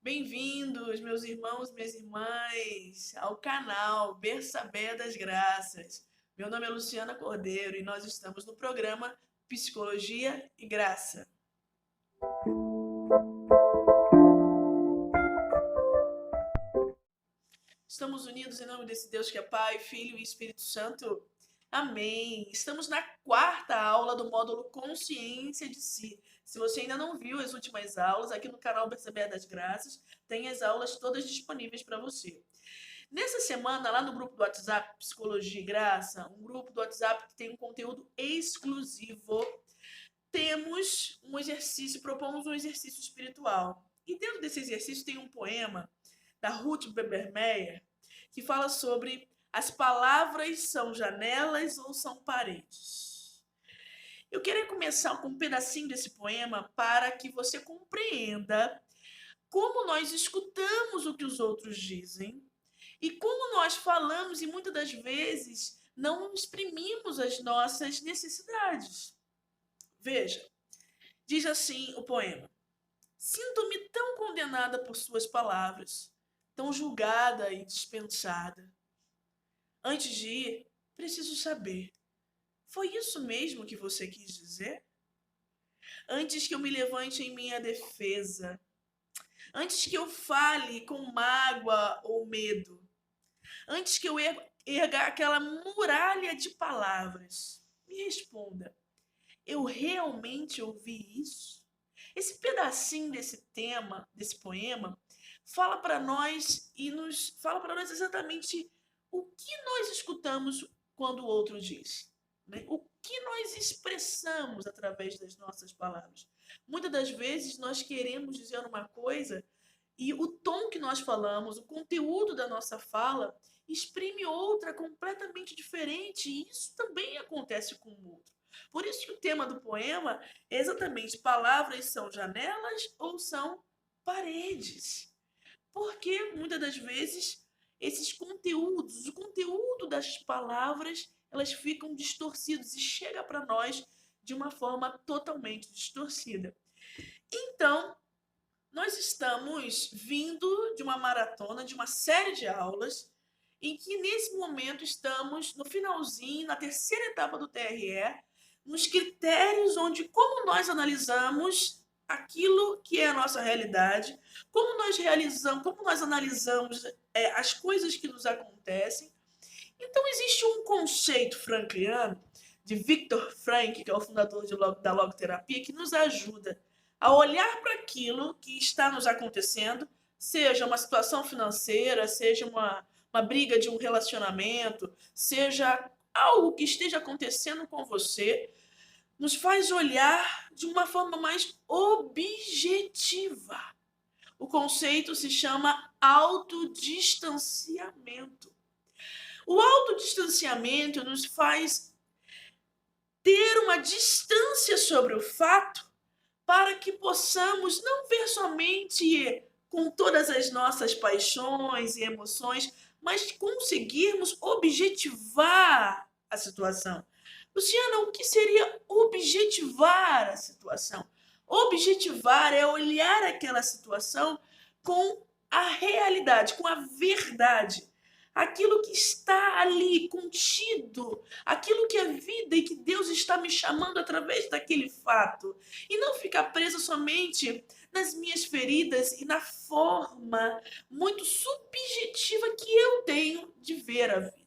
Bem-vindos, meus irmãos, minhas irmãs, ao canal Bersabé das Graças. Meu nome é Luciana Cordeiro e nós estamos no programa Psicologia e Graça. Estamos unidos em nome desse Deus que é Pai, Filho e Espírito Santo. Amém. Estamos na quarta aula do módulo Consciência de Si. Se você ainda não viu as últimas aulas, aqui no canal Bersabé das Graças, tem as aulas todas disponíveis para você. Nessa semana, lá no grupo do WhatsApp Psicologia e Graça, um grupo do WhatsApp que tem um conteúdo exclusivo, temos um exercício, propomos um exercício espiritual. E dentro desse exercício tem um poema da Ruth Bebermeyer que fala sobre as palavras são janelas ou são paredes. Eu queria começar com um pedacinho desse poema para que você compreenda como nós escutamos o que os outros dizem e como nós falamos e muitas das vezes não exprimimos as nossas necessidades. Veja, diz assim o poema: sinto-me tão condenada por suas palavras, tão julgada e dispensada. Antes de ir, preciso saber, foi isso mesmo que você quis dizer? Antes que eu me levante em minha defesa, antes que eu fale com mágoa ou medo, antes que eu erga aquela muralha de palavras, me responda, eu realmente ouvi isso? Esse pedacinho desse tema, desse poema, fala para nós e nos fala para nós exatamente o que nós escutamos quando o outro diz, né? O que nós expressamos através das nossas palavras. Muitas das vezes nós queremos dizer uma coisa e o tom que nós falamos, o conteúdo da nossa fala, exprime outra completamente diferente, e isso também acontece com o outro. Por isso que o tema do poema é exatamente palavras são janelas ou são paredes. Porque muitas das vezes esses conteúdos, o conteúdo das palavras, elas ficam distorcidos e chega para nós de uma forma totalmente distorcida. Então, nós estamos vindo de uma maratona, de uma série de aulas, em que nesse momento estamos no finalzinho, na terceira etapa do TRE, nos critérios onde como nós analisamos aquilo que é a nossa realidade, como nós analisamos as coisas que nos acontecem. Então existe um conceito frankliano de Viktor Frankl, que é o fundador da logoterapia, que nos ajuda a olhar para aquilo que está nos acontecendo, seja uma situação financeira, seja uma briga de um relacionamento, seja algo que esteja acontecendo com você, nos faz olhar de uma forma mais objetiva. O conceito se chama autodistanciamento. O autodistanciamento nos faz ter uma distância sobre o fato para que possamos não ver somente com todas as nossas paixões e emoções, mas conseguirmos objetivar a situação. Luciana, o que seria objetivar a situação? Objetivar é olhar aquela situação com a realidade, com a verdade. Aquilo que está ali contido, aquilo que é vida e que Deus está me chamando através daquele fato. E não ficar presa somente nas minhas feridas e na forma muito subjetiva que eu tenho de ver a vida.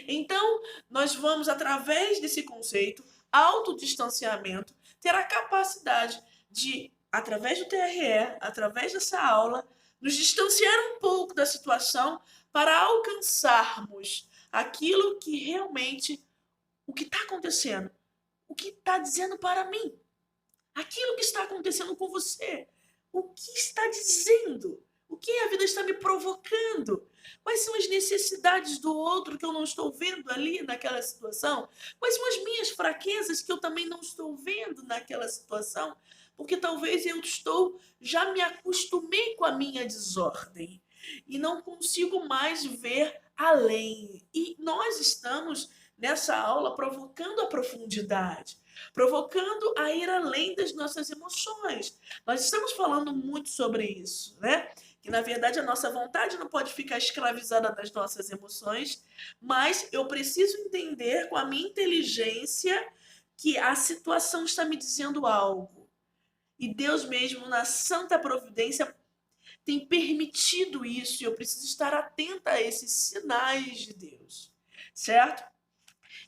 Então, nós vamos, através desse conceito, autodistanciamento, ter a capacidade de, através do TRE, através dessa aula, nos distanciar um pouco da situação para alcançarmos aquilo que realmente, o que está acontecendo, o que está dizendo para mim, aquilo que está acontecendo com você, o que está dizendo, o que a vida está me provocando, quais são as necessidades do outro que eu não estou vendo ali naquela situação, quais são as minhas fraquezas que eu também não estou vendo naquela situação, porque talvez eu já me acostumei com a minha desordem e não consigo mais ver além. E nós estamos nessa aula provocando a profundidade, provocando a ir além das nossas emoções. Nós estamos falando muito sobre isso, né? Que na verdade a nossa vontade não pode ficar escravizada das nossas emoções, mas eu preciso entender com a minha inteligência que a situação está me dizendo algo. E Deus mesmo, na santa providência, tem permitido isso e eu preciso estar atenta a esses sinais de Deus, certo?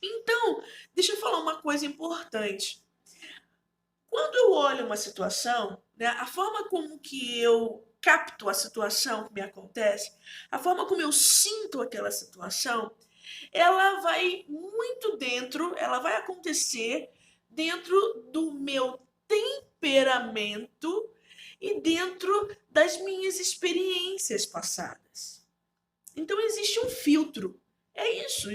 Então, deixa eu falar uma coisa importante. Quando eu olho uma situação, né, a forma como que eu capto a situação que me acontece, a forma como eu sinto aquela situação, ela vai muito dentro, ela vai acontecer dentro do meu temperamento e dentro das minhas experiências passadas. Então existe um filtro. É isso.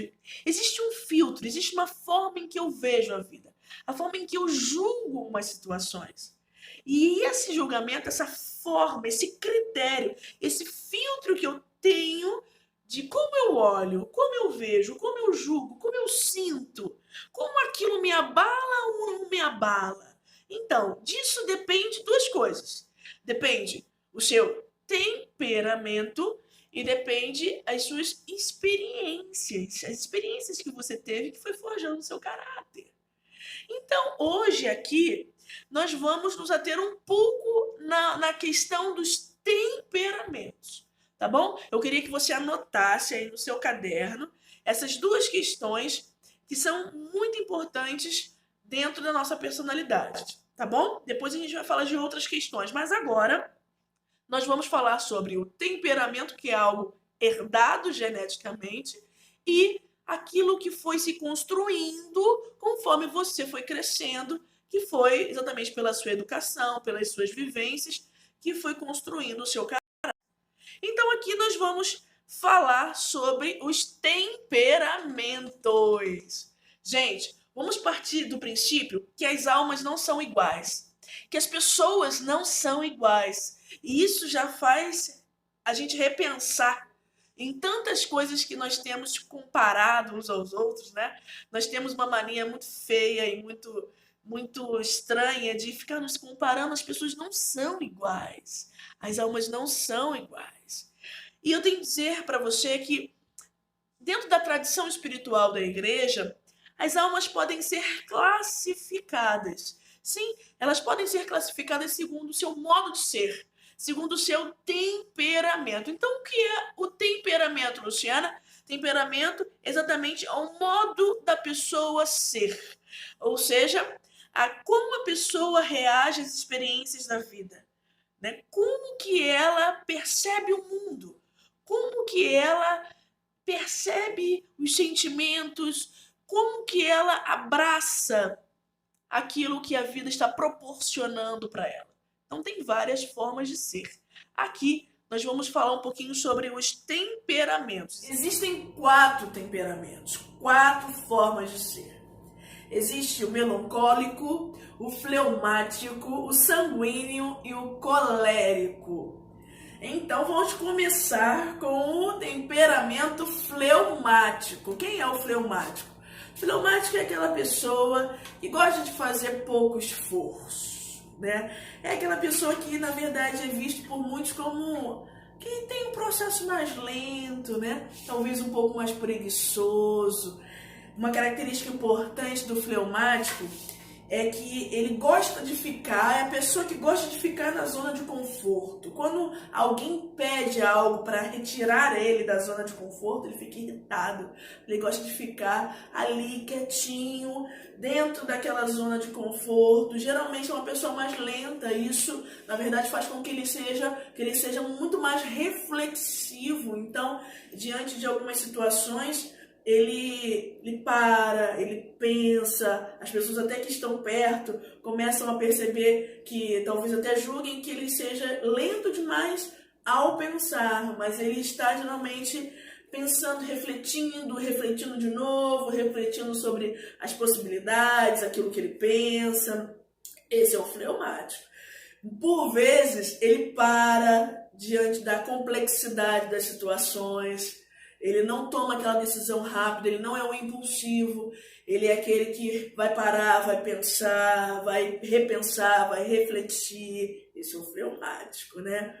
Existe um filtro, existe uma forma em que eu vejo a vida, a forma em que eu julgo umas situações. E esse julgamento, essa forma, esse critério, esse filtro que eu tenho de como eu olho, como eu vejo, como eu julgo, como eu sinto, como aquilo me abala ou não me abala. Então, disso depende duas coisas. Depende o seu temperamento e depende as suas experiências, as experiências que você teve que foi forjando o seu caráter. Então, hoje aqui, nós vamos nos ater um pouco na questão dos temperamentos, tá bom? Eu queria que você anotasse aí no seu caderno essas duas questões que são muito importantes dentro da nossa personalidade, tá bom? Depois a gente vai falar de outras questões, mas agora nós vamos falar sobre o temperamento, que é algo herdado geneticamente, e aquilo que foi se construindo conforme você foi crescendo, que foi exatamente pela sua educação, pelas suas vivências, que foi construindo o seu caráter. Então aqui nós vamos falar sobre os temperamentos. Gente, vamos partir do princípio que as almas não são iguais, que as pessoas não são iguais. E isso já faz a gente repensar em tantas coisas que nós temos comparado uns aos outros, né? Nós temos uma mania muito feia e muito estranha de ficar nos comparando. As pessoas não são iguais. As almas não são iguais. E eu tenho que dizer para você que, dentro da tradição espiritual da igreja, as almas podem ser classificadas. Sim, elas podem ser classificadas segundo o seu modo de ser, segundo o seu temperamento. Então, o que é o temperamento, Luciana? Temperamento exatamente é o modo da pessoa ser. Ou seja, como a pessoa reage às experiências da vida, né? Como que ela percebe o mundo, como que ela percebe os sentimentos, como que ela abraça aquilo que a vida está proporcionando para ela. Então tem várias formas de ser. Aqui nós vamos falar um pouquinho sobre os temperamentos. Existem 4 temperamentos, 4 formas de ser. Existe o melancólico, o fleumático, o sanguíneo e o colérico. Então vamos começar com o temperamento fleumático. Quem é o fleumático? Fleumático é aquela pessoa que gosta de fazer pouco esforço, né? É aquela pessoa que, na verdade, é visto por muitos como que tem um processo mais lento, né? Talvez um pouco mais preguiçoso. Uma característica importante do fleumático é que ele gosta de ficar, é a pessoa que gosta de ficar na zona de conforto. Quando alguém pede algo para retirar ele da zona de conforto, ele fica irritado. Ele gosta de ficar ali quietinho, dentro daquela zona de conforto. Geralmente é uma pessoa mais lenta. Isso, na verdade, faz com que ele seja muito mais reflexivo. Então, diante de algumas situações, ele para, ele pensa, as pessoas até que estão perto começam a perceber que talvez até julguem que ele seja lento demais ao pensar, mas ele está geralmente pensando, refletindo de novo, refletindo sobre as possibilidades, aquilo que ele pensa. Esse é o fleumático. Por vezes, ele para diante da complexidade das situações. ele não toma aquela decisão rápida, ele não é o impulsivo, ele é aquele que vai parar, vai pensar, vai repensar, vai refletir. Esse é o fleumático, né?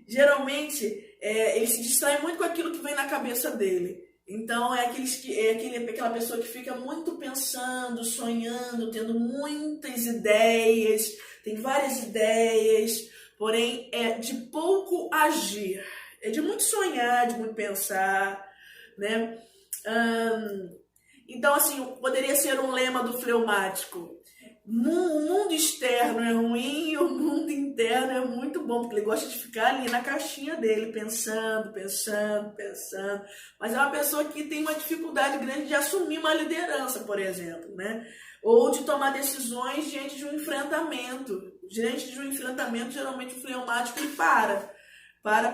Geralmente, ele se distrai muito com aquilo que vem na cabeça dele. Então, aquela pessoa que fica muito pensando, sonhando, tendo muitas ideias, tem várias ideias, porém é de pouco agir. É de muito sonhar, de muito pensar, né? Então, assim, poderia ser um lema do fleumático. O mundo externo é ruim e o mundo interno é muito bom, porque ele gosta de ficar ali na caixinha dele, pensando. Mas é uma pessoa que tem uma dificuldade grande de assumir uma liderança, por exemplo, né? Ou de tomar decisões diante de um enfrentamento. Diante de um enfrentamento, geralmente o fleumático ele para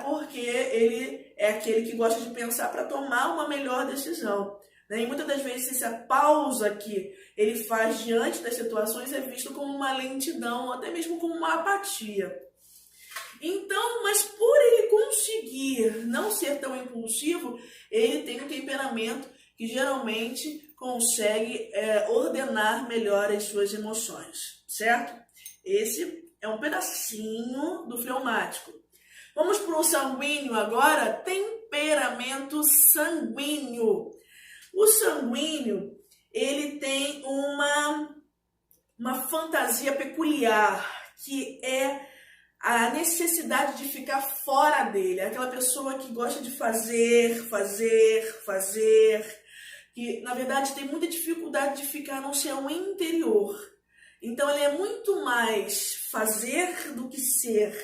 porque ele é aquele que gosta de pensar para tomar uma melhor decisão. E muitas das vezes essa pausa que ele faz diante das situações é visto como uma lentidão, até mesmo como uma apatia. Então, mas por ele conseguir não ser tão impulsivo, ele tem um temperamento que geralmente consegue ordenar melhor as suas emoções, certo? Esse é um pedacinho do fleumático. Vamos para o sanguíneo agora, temperamento sanguíneo. O sanguíneo, ele tem uma fantasia peculiar, que é a necessidade de ficar fora dele. É aquela pessoa que gosta de fazer, que na verdade tem muita dificuldade de ficar no seu interior. Então ele é muito mais fazer do que ser,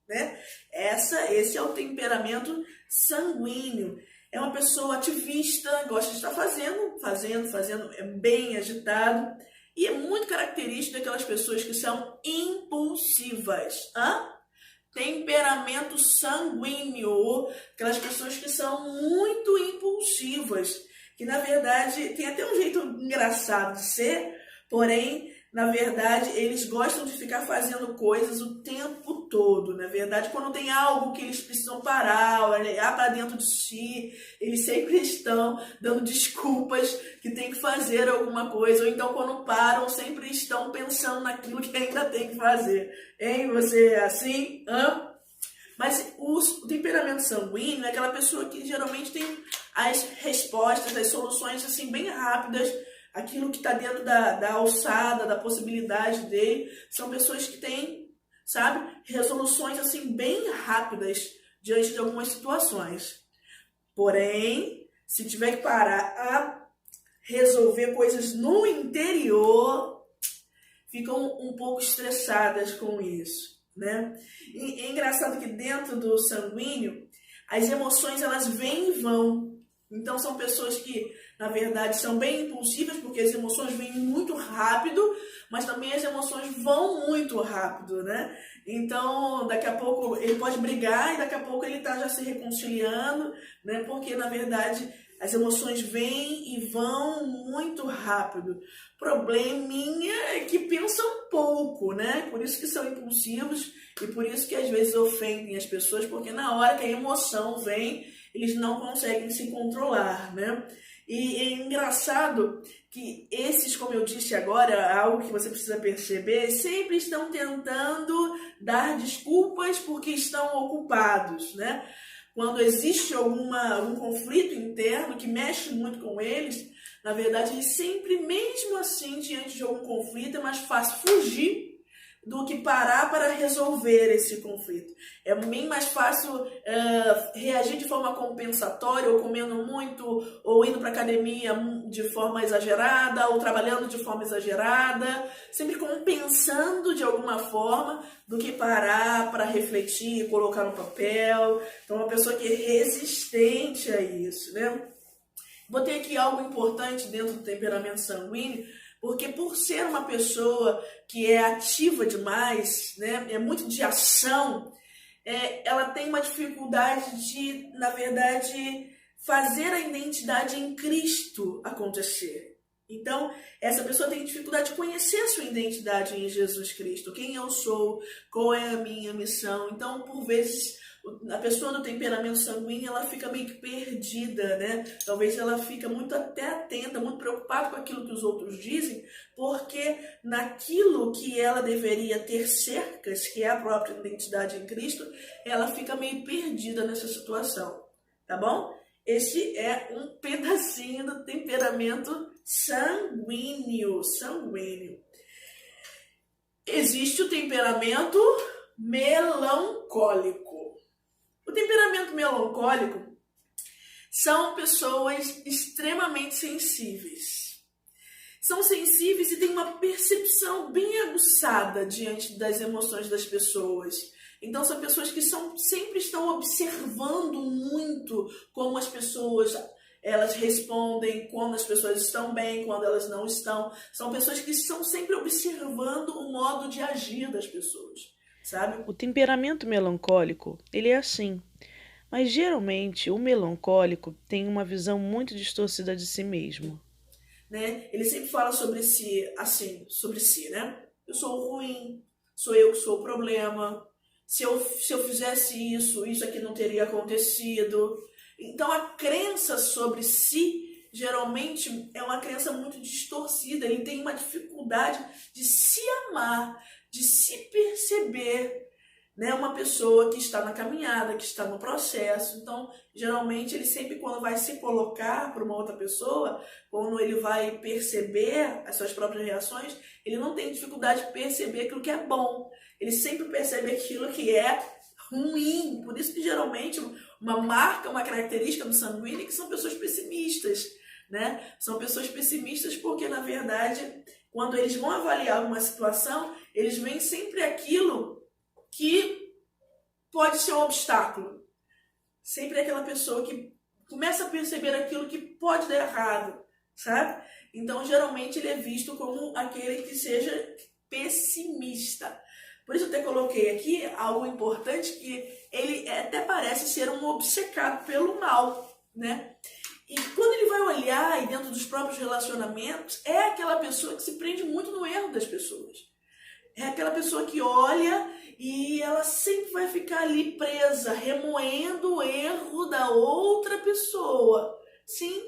né? Esse é o temperamento sanguíneo. É uma pessoa ativista, gosta de estar fazendo, é bem agitado. E é muito característico daquelas pessoas que são impulsivas. Temperamento sanguíneo, aquelas pessoas que são muito impulsivas, que na verdade tem até um jeito engraçado de ser, porém, na verdade, eles gostam de ficar fazendo coisas o tempo todo. Na verdade, quando tem algo que eles precisam parar, olhar para dentro de si, eles sempre estão dando desculpas que tem que fazer alguma coisa. Ou então, quando param, sempre estão pensando naquilo que ainda tem que fazer. Hein? Você é assim? Mas o temperamento sanguíneo é aquela pessoa que geralmente tem as respostas, as soluções assim bem rápidas. Aquilo que está dentro da alçada, da possibilidade dele, são pessoas que têm, sabe, resoluções assim bem rápidas diante de algumas situações. Porém, se tiver que parar a resolver coisas no interior, ficam um pouco estressadas com isso, né? E é engraçado que dentro do sanguíneo, as emoções elas vêm e vão. Então são pessoas que, na verdade, são bem impulsivas, porque as emoções vêm muito rápido, mas também as emoções vão muito rápido, né? Então, daqui a pouco ele pode brigar e daqui a pouco ele está já se reconciliando, né? Porque, na verdade, as emoções vêm e vão muito rápido. Probleminha é que pensam pouco, né? Por isso que são impulsivos e por isso que às vezes ofendem as pessoas, porque na hora que a emoção vem, eles não conseguem se controlar, né? E é engraçado que esses, como eu disse agora, algo que você precisa perceber, sempre estão tentando dar desculpas porque estão ocupados, né? Quando existe algum conflito interno que mexe muito com eles, na verdade, eles sempre, mesmo assim, diante de algum conflito, é mais fácil fugir do que parar para resolver esse conflito. É bem mais fácil reagir de forma compensatória, ou comendo muito, ou indo para a academia de forma exagerada, ou trabalhando de forma exagerada, sempre compensando de alguma forma, do que parar para refletir, colocar no papel. Então, uma pessoa que é resistente a isso, né? Botei aqui algo importante dentro do temperamento sanguíneo, porque por ser uma pessoa que é ativa demais, né, é muito de ação, ela tem uma dificuldade de, na verdade, fazer a identidade em Cristo acontecer. Então, essa pessoa tem dificuldade de conhecer a sua identidade em Jesus Cristo. Quem eu sou, qual é a minha missão. Então, por vezes, A pessoa do temperamento sanguíneo, ela fica meio que perdida, né? Talvez ela fica muito até atenta, muito preocupada com aquilo que os outros dizem, porque naquilo que ela deveria ter cercas, que é a própria identidade em Cristo, ela fica meio perdida nessa situação, tá bom? Este é um pedacinho do temperamento sanguíneo. Existe o temperamento melancólico. O temperamento melancólico são pessoas extremamente sensíveis. São sensíveis e têm uma percepção bem aguçada diante das emoções das pessoas. Então são pessoas que sempre estão observando muito como as pessoas elas respondem, quando as pessoas estão bem, quando elas não estão. São pessoas que estão sempre observando o modo de agir das pessoas, sabe? O temperamento melancólico, ele é assim. Mas geralmente o melancólico tem uma visão muito distorcida de si mesmo. Né? Ele sempre fala sobre si, assim, sobre si, né? Eu sou ruim, sou eu que sou o problema. Se eu fizesse isso aqui não teria acontecido. Então a crença sobre si geralmente é uma crença muito distorcida. Ele tem uma dificuldade de se amar, de se perceber, né? Uma pessoa que está na caminhada, que está no processo. Então, geralmente, ele sempre, quando vai se colocar para uma outra pessoa, quando ele vai perceber as suas próprias reações, ele não tem dificuldade de perceber aquilo que é bom. Ele sempre percebe aquilo que é ruim. Por isso que, geralmente, uma marca, uma característica do sanguíneo é que são pessoas pessimistas, né? São pessoas pessimistas porque, na verdade, quando eles vão avaliar uma situação, eles veem sempre aquilo que pode ser um obstáculo. Sempre é aquela pessoa que começa a perceber aquilo que pode dar errado, sabe? Então, geralmente, ele é visto como aquele que seja pessimista. Por isso eu até coloquei aqui algo importante, que ele até parece ser um obcecado pelo mal, né? E quando ele vai olhar e dentro dos próprios relacionamentos, é aquela pessoa que se prende muito no erro das pessoas. É aquela pessoa que olha e ela sempre vai ficar ali presa, remoendo o erro da outra pessoa. Sim.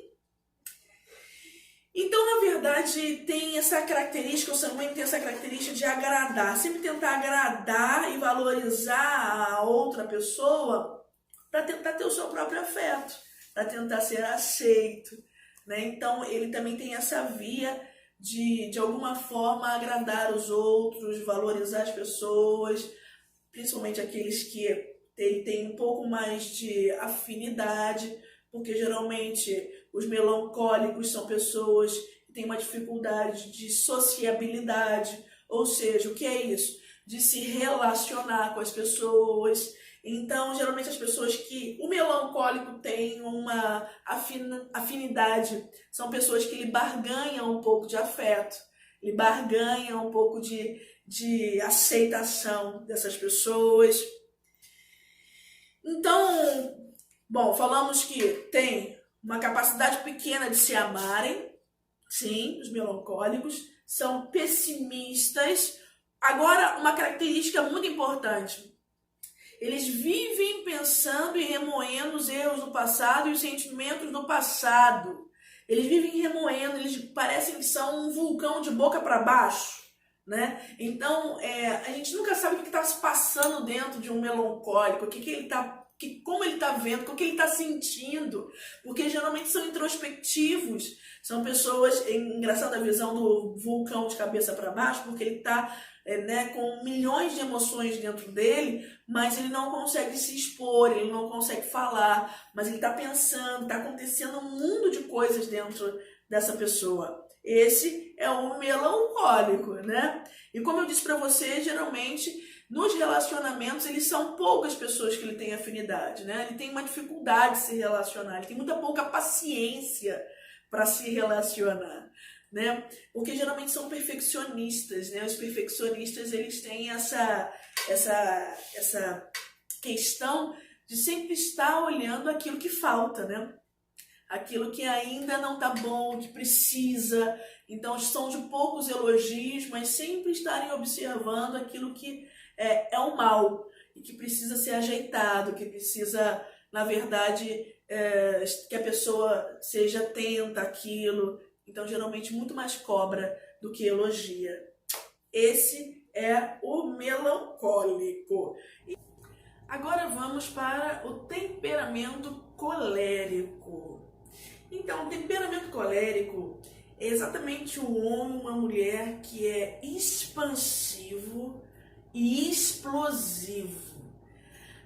Então, na verdade, tem essa característica, o sanguíneo tem essa característica de agradar. Sempre tentar agradar e valorizar a outra pessoa para tentar ter o seu próprio afeto, para tentar ser aceito, né? Então, ele também tem essa via de alguma forma agradar os outros, valorizar as pessoas, principalmente aqueles que ele tem um pouco mais de afinidade, porque geralmente os melancólicos são pessoas que têm uma dificuldade de sociabilidade, ou seja, o que é isso? De se relacionar com as pessoas. Então, geralmente as pessoas que o melancólico tem uma afinidade são pessoas que lhe barganham um pouco de afeto, lhe barganham um pouco de aceitação dessas pessoas. Então, bom, falamos que tem uma capacidade pequena de se amarem, sim, os melancólicos, são pessimistas. Agora, uma característica muito importante: eles vivem pensando e remoendo os erros do passado e os sentimentos do passado. Eles vivem remoendo, eles parecem que são um vulcão de boca para baixo, né? Então, a gente nunca sabe o que está se passando dentro de um melancólico, como ele está vendo, o que ele está sentindo, porque geralmente são introspectivos, são pessoas, é engraçado a visão do vulcão de cabeça para baixo, porque ele está com milhões de emoções dentro dele, mas ele não consegue se expor, ele não consegue falar, mas ele está pensando, está acontecendo um mundo de coisas dentro dessa pessoa. Esse é o melancólico, né? E como eu disse para você, geralmente nos relacionamentos, são poucas pessoas que ele tem afinidade, né? Ele tem uma dificuldade de se relacionar, ele tem muita pouca paciência para se relacionar, né? Porque geralmente são perfeccionistas, né? Os perfeccionistas, eles têm essa questão de sempre estar olhando aquilo que falta, né? Aquilo que ainda não tá bom, que precisa. Então, são de poucos elogios, mas sempre estarem observando aquilo que é o mal. e que precisa ser ajeitado, que precisa, na verdade, que a pessoa seja atenta àquilo. Então, geralmente, muito mais cobra do que elogia. Esse é o melancólico. Agora vamos para o temperamento colérico. Então, o temperamento colérico é exatamente um homem, uma mulher que é expansivo e explosivo.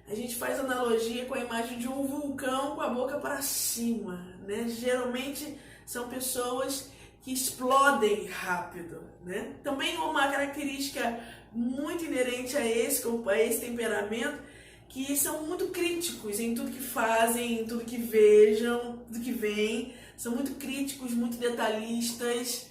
A gente faz analogia com a imagem de um vulcão com a boca para cima, né? Geralmente são pessoas que explodem rápido, né? Também uma característica muito inerente a esse temperamento, que são muito críticos em tudo que fazem, em tudo que vejam, tudo que veem, são muito críticos, muito detalhistas.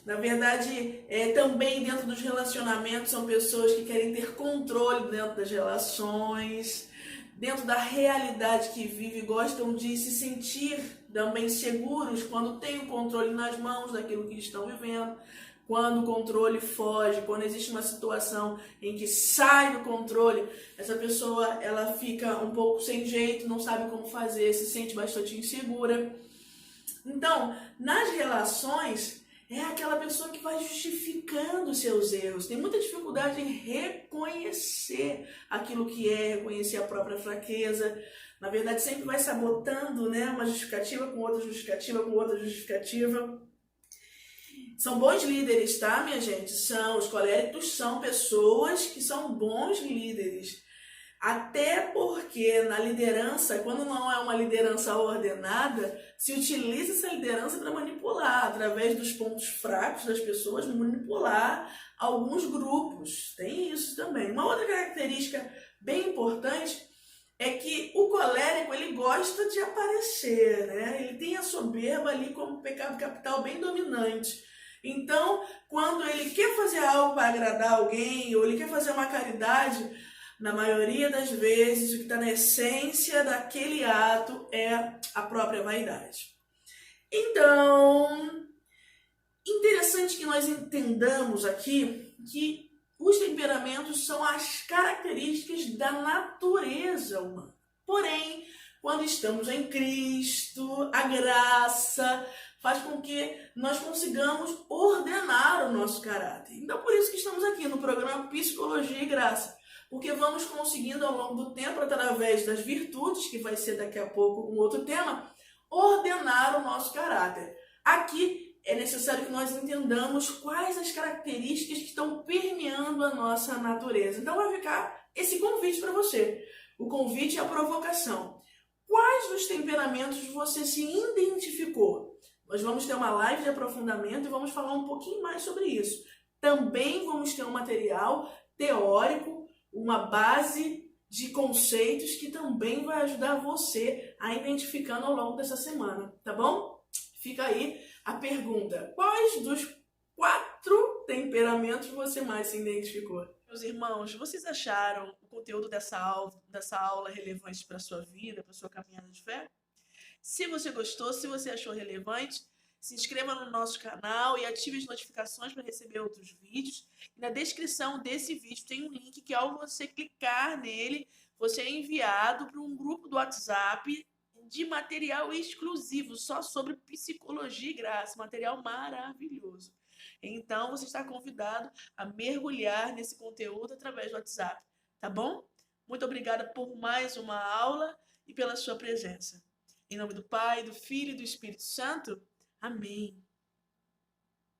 Na verdade, também dentro dos relacionamentos são pessoas que querem ter controle dentro das relações, dentro da realidade que vive, gostam de se sentir também seguros quando têm o controle nas mãos daquilo que estão vivendo. Quando o controle foge, quando existe uma situação em que sai do controle, essa pessoa ela fica um pouco sem jeito, não sabe como fazer, se sente bastante insegura. Então, nas relações, é aquela pessoa que vai justificando seus erros, tem muita dificuldade em reconhecer aquilo que é, reconhecer a própria fraqueza. Na verdade, sempre vai sabotando, né, uma justificativa com outra justificativa, com outra justificativa. São bons líderes, tá, minha gente? Os coléricos são pessoas que são bons líderes. Até porque na liderança, quando não é uma liderança ordenada, se utiliza essa liderança para manipular, através dos pontos fracos das pessoas, manipular alguns grupos. Tem isso também. Uma outra característica bem importante é que o colérico, ele gosta de aparecer, né? Ele tem a soberba ali como pecado capital bem dominante. Então, quando ele quer fazer algo para agradar alguém, ou ele quer fazer uma caridade, na maioria das vezes, o que está na essência daquele ato é a própria vaidade. Então, interessante que nós entendamos aqui que os temperamentos são as características da natureza humana. Porém, quando estamos em Cristo, a graça faz com que nós consigamos ordenar o nosso caráter. Então, por isso que estamos aqui no programa Psicologia e Graça, porque vamos conseguindo ao longo do tempo, através das virtudes, que vai ser daqui a pouco um outro tema, ordenar o nosso caráter. Aqui é necessário que nós entendamos quais as características que estão permeando a nossa natureza. Então vai ficar esse convite para você. O convite é a provocação. Quais dos temperamentos você se identificou? Nós vamos ter uma live de aprofundamento e vamos falar um pouquinho mais sobre isso. Também vamos ter um material teórico, uma base de conceitos que também vai ajudar você a identificando ao longo dessa semana, tá bom? Fica aí a pergunta: quais dos 4 temperamentos você mais se identificou? Meus irmãos, vocês acharam o conteúdo dessa aula relevante para a sua vida, para a sua caminhada de fé? Se você gostou, se você achou relevante, se inscreva no nosso canal e ative as notificações para receber outros vídeos. E na descrição desse vídeo tem um link que, ao você clicar nele, você é enviado para um grupo do WhatsApp de material exclusivo, só sobre psicologia e graça, material maravilhoso. Então, você está convidado a mergulhar nesse conteúdo através do WhatsApp, tá bom? Muito obrigada por mais uma aula e pela sua presença. Em nome do Pai, do Filho e do Espírito Santo. Amém.